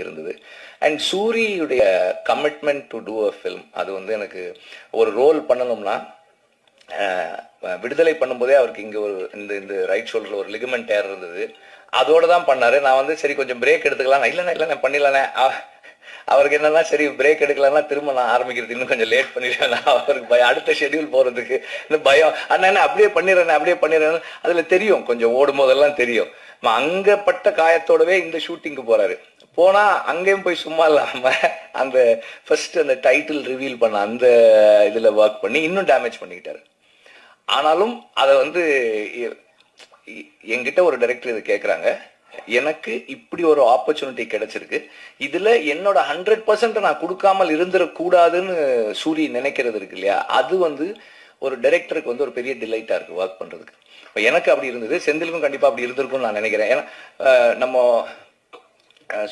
இருந்தது. அண்ட் சூரியுடைய commitment to do a film, அது வந்து எனக்கு ஒரு ரோல் பண்ணணும்னா விடுதலை பண்ணும்போதே அவருக்கு இங்கே ஒரு இந்த ரைட் ஷோல்டரில் ஒரு லிகமெண்ட் டேர் இருந்தது, அதோடு தான் பண்ணார். நான் வந்து சரி கொஞ்சம் பிரேக் எடுத்துக்கலாம், இல்லைண்ணே பண்ணிடலானே. அவருக்கு என்னன்னா சரி பிரேக் எடுக்கலன்னா திரும்ப நான் ஆரம்பிக்கிறது இன்னும் கொஞ்சம் லேட் பண்ணிடுவேன், அவருக்கு பயம், அடுத்த ஷெடியூல் போகிறதுக்கு இந்த பயம். அண்ணா அப்படியே பண்ணிடுறேன். அதில் தெரியும் கொஞ்சம் ஓடும் போதெல்லாம் தெரியும். அங்கே பட்ட காயத்தோடவே இந்த ஷூட்டிங்கு போகிறாரு. போனால் அங்கேயும் போய் சும்மா இல்லாமல் அந்த ஃபர்ஸ்ட் அந்த டைட்டில் ரிவீல் பண்ண அந்த இதில் ஒர்க் பண்ணி இன்னும் டேமேஜ் பண்ணிக்கிட்டாரு. ஆனாலும் அதை வந்து என்கிட்ட ஒரு டைரக்டர் இது கேட்குறாங்க, எனக்கு இப்படி ஒரு ஆப்பர்ச்சுனிட்டி கிடைச்சிருக்கு, இதில் என்னோட 100% நான் கொடுக்காமல் இருந்துடக்கூடாதுன்னு சூரி நினைக்கிறது இருக்கு இல்லையா, அது வந்து ஒரு டைரக்டருக்கு வந்து ஒரு பெரிய டிலைட்டாக இருக்குது ஒர்க் பண்ணுறதுக்கு. இப்போ எனக்கு அப்படி இருந்தது, செந்திலுக்கும் கண்டிப்பாக அப்படி இருந்திருக்கும்னு நான் நினைக்கிறேன். ஏன்னா நம்ம